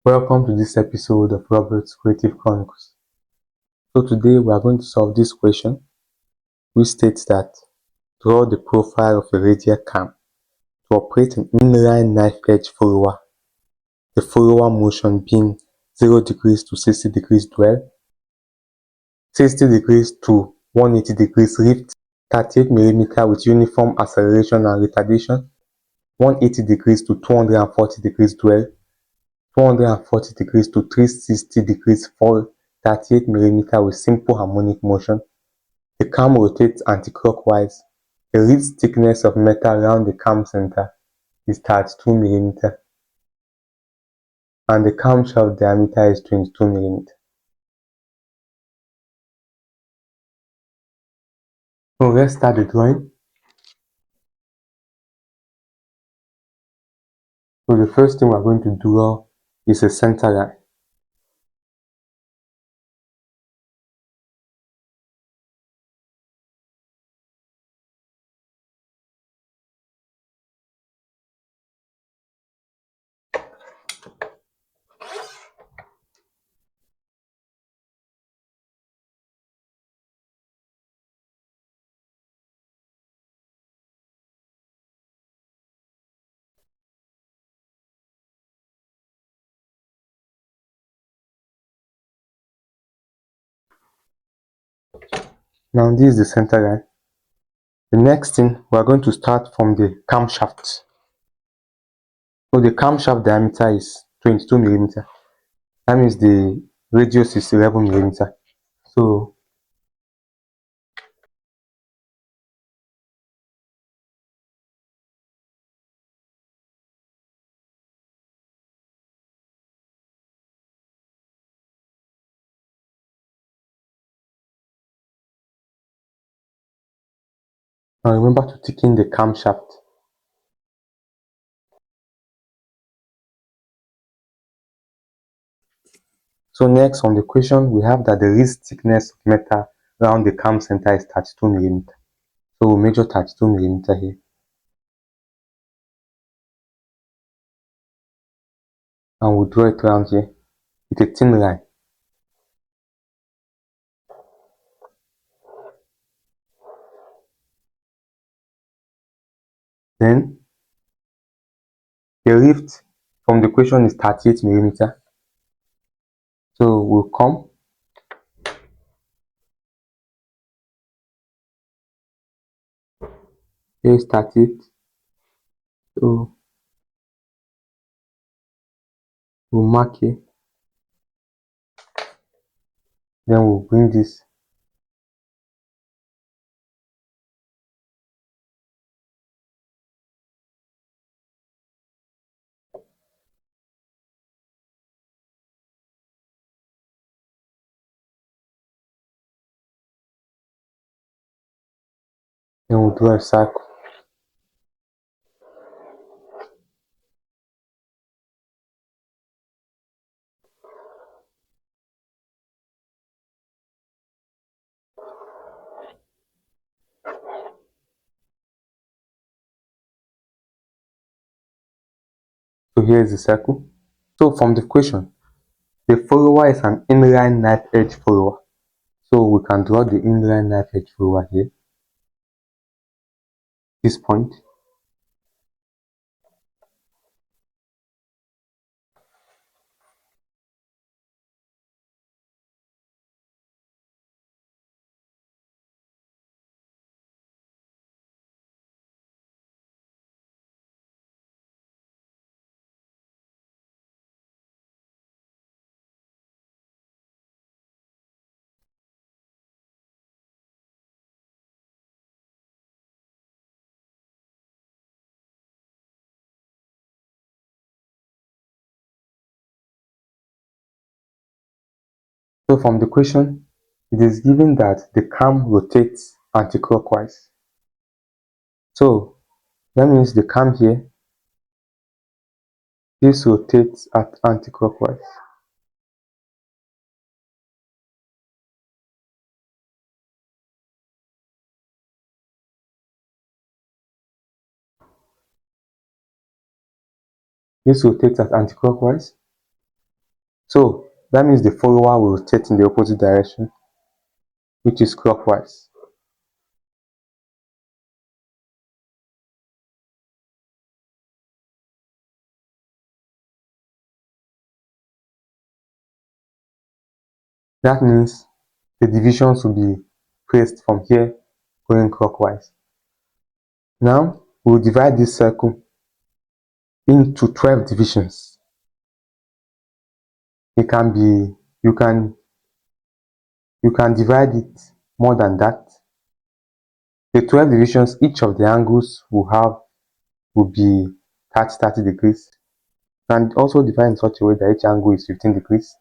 Welcome to this episode of Robert's Creative Chronicles. So today we are going to solve this question, which states that draw the profile of a radial cam to operate an inline knife edge follower, the follower motion being 0 degrees to 60 degrees dwell, 60 degrees to 180 degrees lift, 38 mm with uniform acceleration and retardation, 180 degrees to 240 degrees dwell, 240 degrees to 360 degrees fall, 38 mm with simple harmonic motion. The cam rotates anti-clockwise. The least thickness of metal around the cam center is 32 mm and the camshaft diameter is 22 mm. So let's start the drawing. So the first thing we're going to draw is a center line. Now this is the center line. The next thing, we're going to start from the camshaft. So the camshaft diameter is 22 mm. That means the radius is 11 mm. So now remember to thicken the camshaft. So next on the equation, we have that the least thickness of metal around the cam center is 32 mm. So we'll measure 32 mm here. And we'll draw it around here with a thin line. Then the lift from the equation is 38 mm. So we'll come here is 38. So we'll mark here. Then we'll bring this. Then we'll draw a circle. So here is the circle. So from the equation, the follower is an inline knife edge follower. So we can draw the inline knife edge follower here. This point. So from the equation, it is given that the cam rotates anti-clockwise. So that means the cam here, this rotates at anti-clockwise. This rotates at anti-clockwise. So that means the follower will rotate in the opposite direction, which is clockwise. That means the divisions will be placed from here going clockwise. Now we'll divide this circle into 12 divisions. It can be, you can divide it more than that. The 12 divisions, each of the angles will be 30 degrees. And also divide in such a way that each angle is 15 degrees.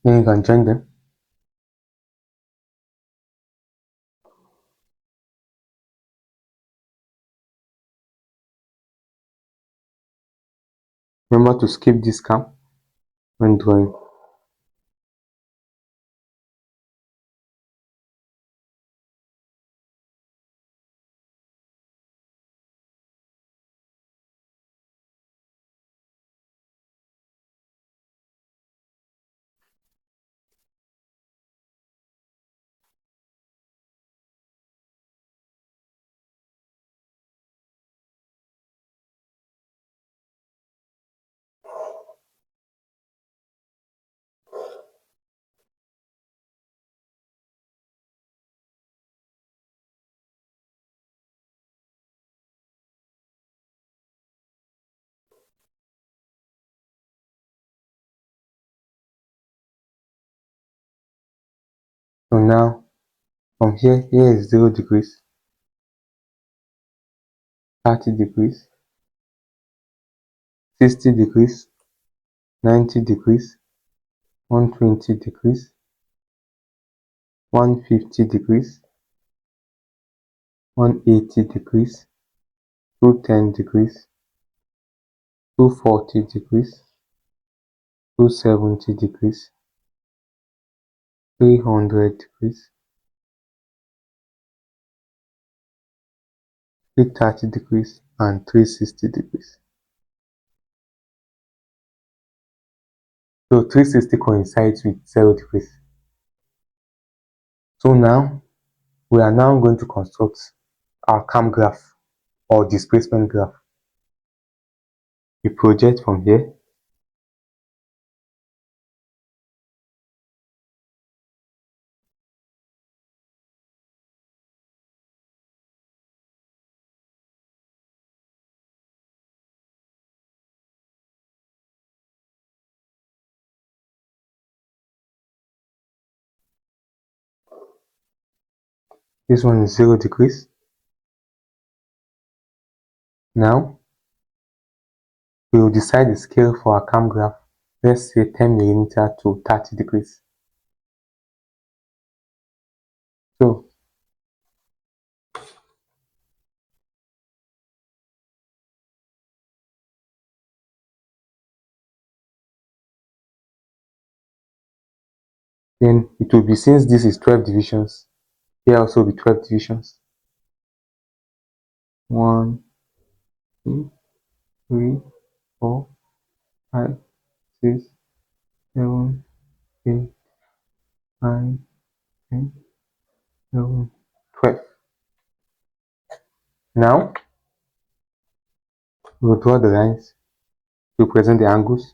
Then you can join them. Remember to skip this cam when drawing. So now from here is 0 degrees, 30 degrees, 60 degrees, 90 degrees, 120 degrees, 150 degrees, 180 degrees, 210 degrees, 240 degrees, 270 degrees, 300 degrees, 330 degrees, and 360 degrees. So 360 coincides with 0 degrees. So now we are now going to construct our cam graph or displacement graph. We project from here. This one is 0 degrees. Now we will decide the scale for our cam graph. Let's say 10 millimeter to 30 degrees. So then it will be, since this is 12 divisions, here also will be 12 divisions. 1, 2, 3, 4, 5, 6, 7, 8, 9, 10, 11, 12. Now we will draw the lines to represent the angles.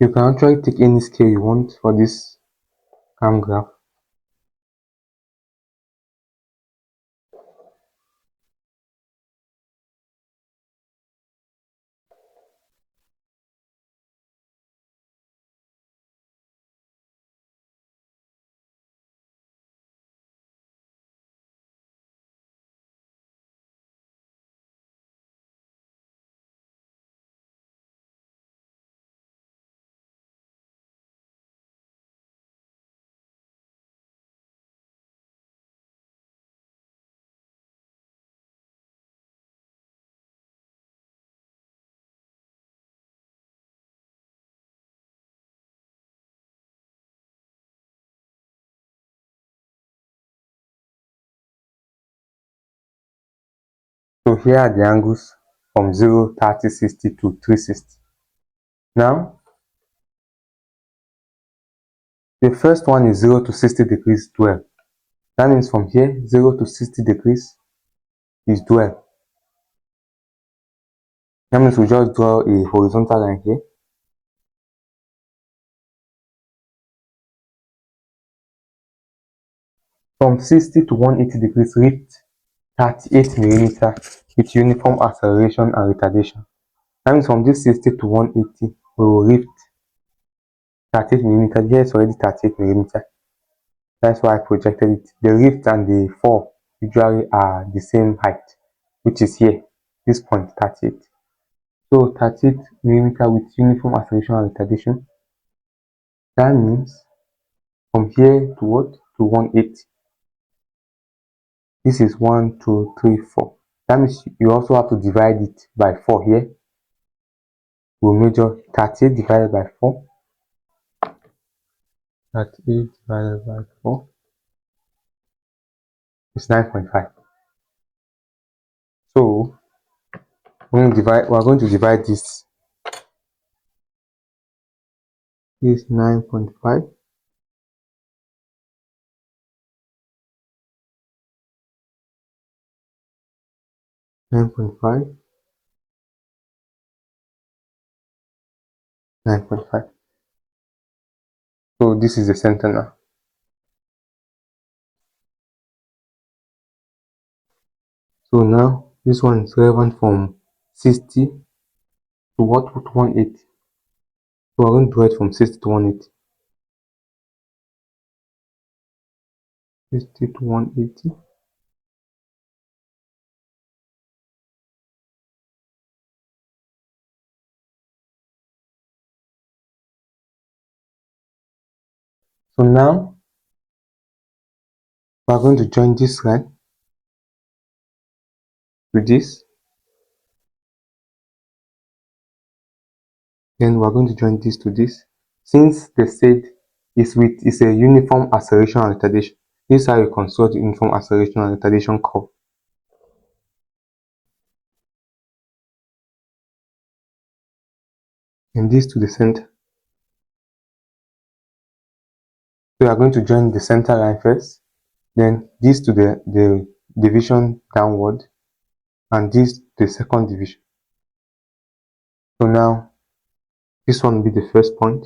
You can actually take any scale you want for this cam graph. So here are the angles from 0, 30, 60 to 360. Now, the first one is 0 to 60 degrees 12. That means from here, 0 to 60 degrees is 12. That means we just draw a horizontal line here. From 60 to 180 degrees, rift 38 millimeter with uniform acceleration and retardation. That means from this 60 to 180, we will rift 38 millimeter. Here is already 38 millimeter. That's why I projected it. The rift and the fall usually are the same height, which is here, this point 38. So 38 millimeter with uniform acceleration and retardation. That means from here to what? To 180. This is 1, 2, 3, 4. That means you also have to divide it by 4 here. We'll measure 38 divided by 4. 38 divided by 4 is 9.5. So we're going to divide this. This is 9.5. 9.5. 9.5. So this is the center now. So now this one is relevant from 60 to what? To 180. So we're going to draw it from 60 to 180. 60 to 180. So now we're going to join this line to this. Then we're going to join this to this. Since they said it's a uniform acceleration and retardation, this is how you construct the uniform acceleration and retardation curve. And this to the center. So we are going to join the center line first, then this to the division downward, and this the second division. So now this one will be the first point,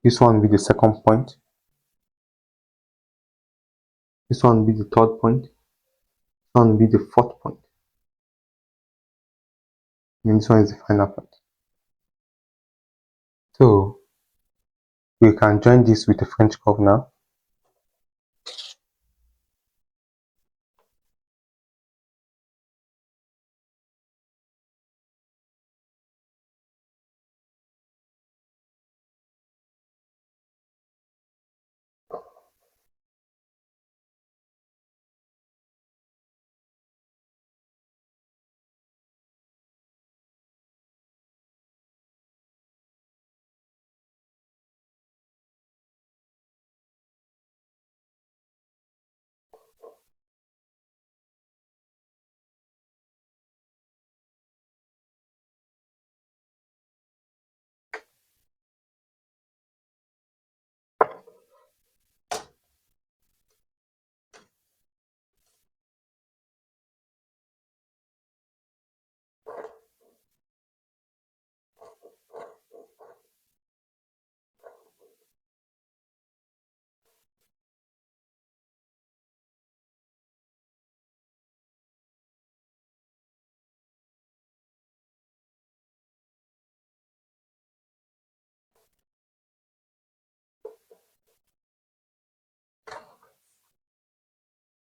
this one will be the second point, this one will be the third point, this one will be the fourth point, and this one is the final point. So we can join this with the French curve now.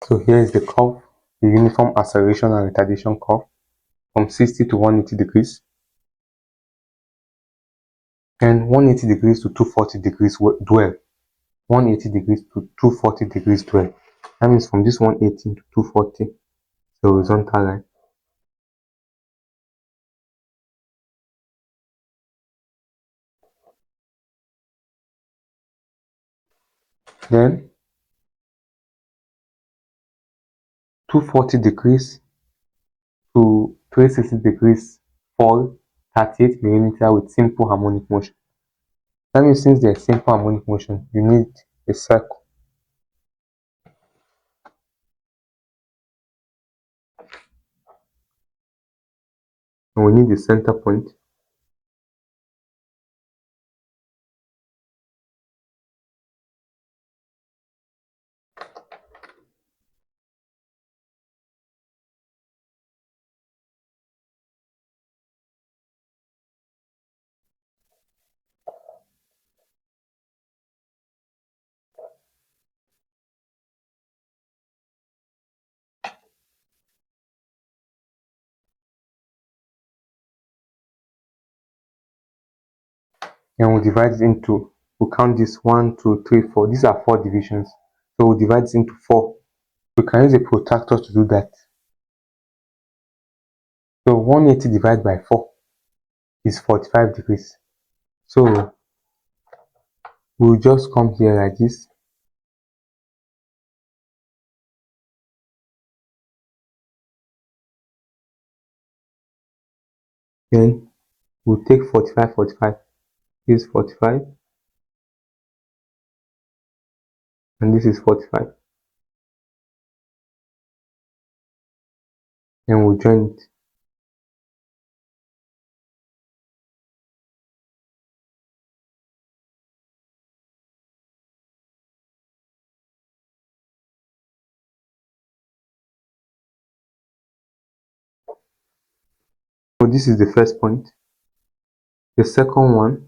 So here is the curve, the uniform acceleration and retardation curve from 60 to 180 degrees and 180 degrees to 240 degrees dwell. 180 degrees to 240 degrees dwell. That means from this 180 to 240, the horizontal line. Then 240 degrees to 360 degrees fall 38 millimeter with simple harmonic motion. That means since there's simple harmonic motion, you need a circle. And we need a center point. And we divide it into, we count this 1, 2, 3, 4. These are 4 divisions. So we divide it into 4. We can use a protractor to do that. So 180 divided by 4 is 45 degrees. So we'll just come here like this. Then we'll take 45, 45. This is 45. And this is 45. And we'll join it. So this is the first point. The second one,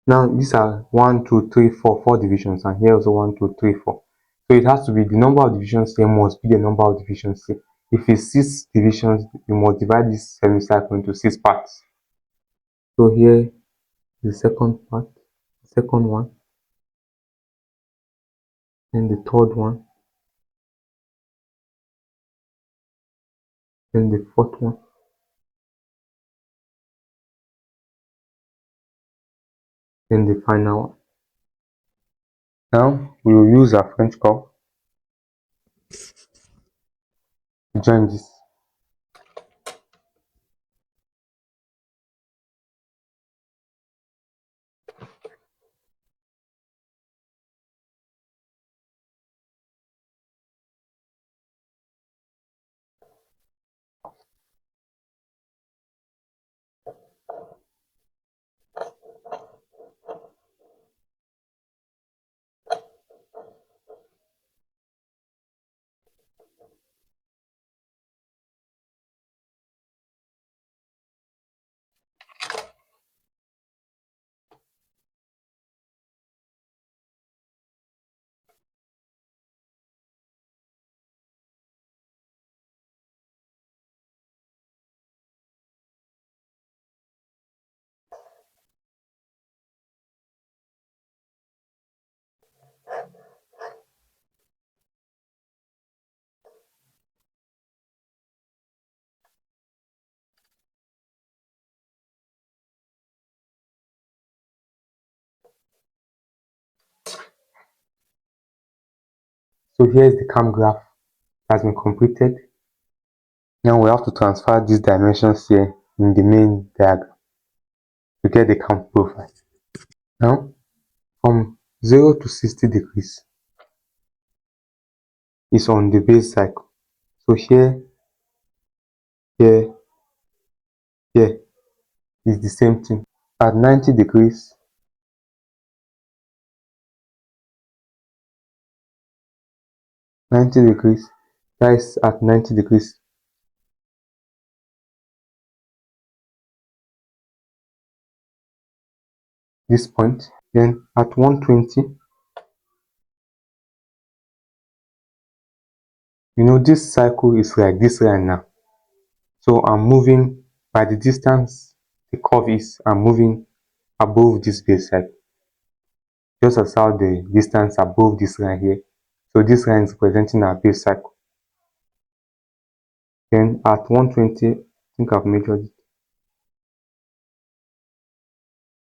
now these are 1, 2, 3, 4, 4 divisions, and here also 1, 2, 3, 4. So it has to be the number of divisions here must be the number of divisions here. If it's 6 divisions, you must divide this semicircle into 6 parts. So here the second part, the second one, then the third one, then the fourth one, then the final one. Now we will use our French curve to join this. So here is the cam graph that has been completed. Now we have to transfer these dimensions here in the main diagram to get the cam profile. Now from 0 to 60 degrees is on the base cycle. So here, here, here is the same thing. At 90 degrees, 90 degrees, that is at 90 degrees. This point, then at 120, You know, this cycle is like this line now. So I'm moving by the distance the curve is, I'm moving above this base cycle. Just as how the distance above this line here. So this line is representing our base cycle. Then at 120, I think I've measured it.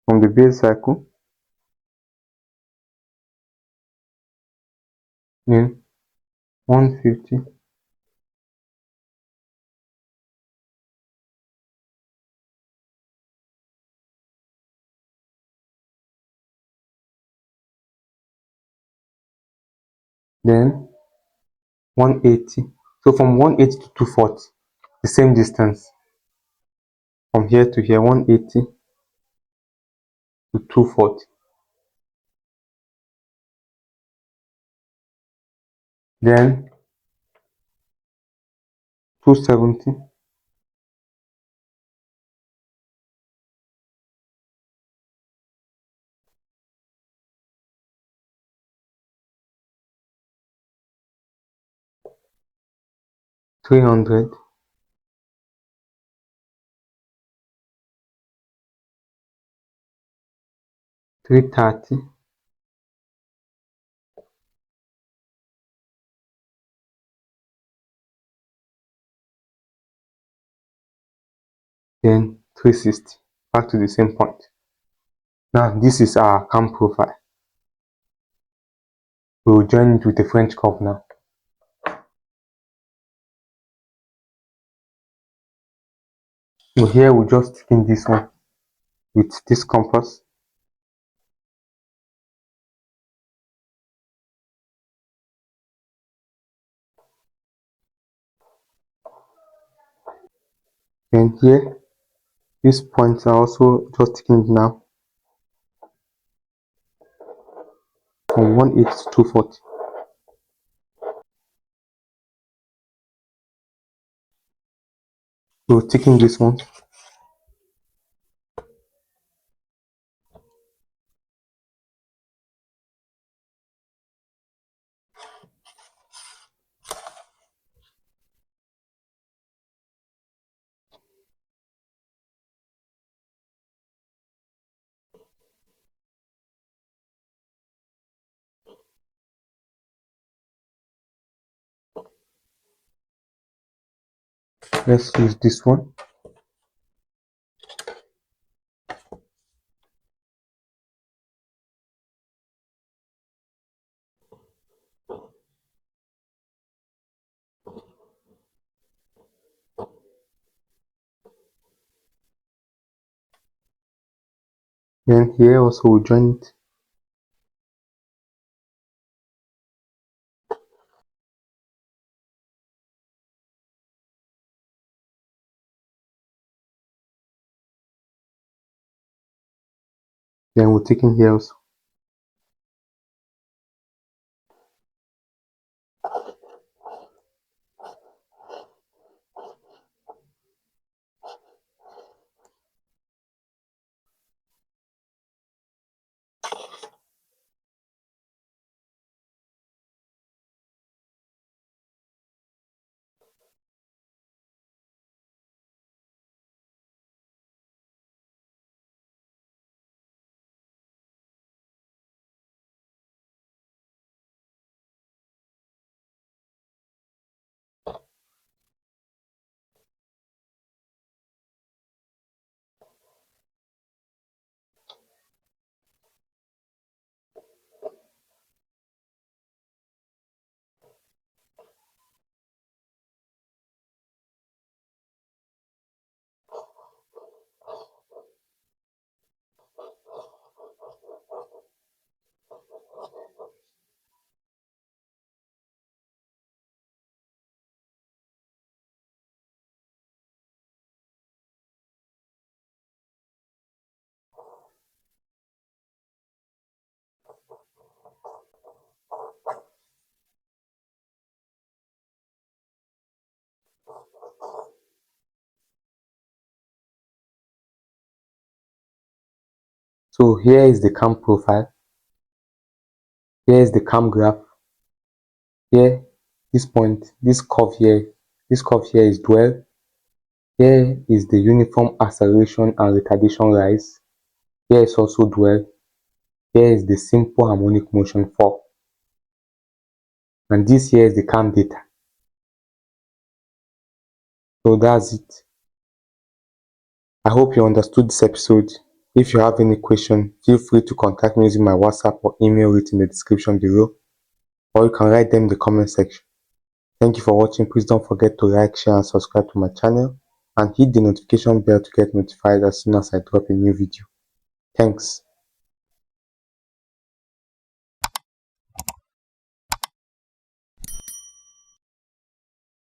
From the base cycle, then 150, then 180. So from 180 to 240, the same distance. From here to here, 180 to 240. Then 270, three hundred, 330, then 360. Back to the same point. Now this is our cam profile. We'll join it with a French curve now. So here we'll just stick in this one with this compass. Then here, these points are also just sticking it now from 180 to 240. We'll stick in this one. Let's use this one. Then here also we'll join it. Then we'll take in here also. So here is the cam profile. Here is the cam graph. Here This point, this curve here is dwell. Here is the uniform acceleration and retardation rise. Here is also dwell. Here is the simple harmonic motion fall. And this here is the cam data. So that's it. I hope you understood this episode. If you have any question, feel free to contact me using my WhatsApp or email it in the description below, or you can write them in the comment section. Thank you for watching. Please don't forget to like, share and subscribe to my channel, and hit the notification bell to get notified as soon as I drop a new video. Thanks.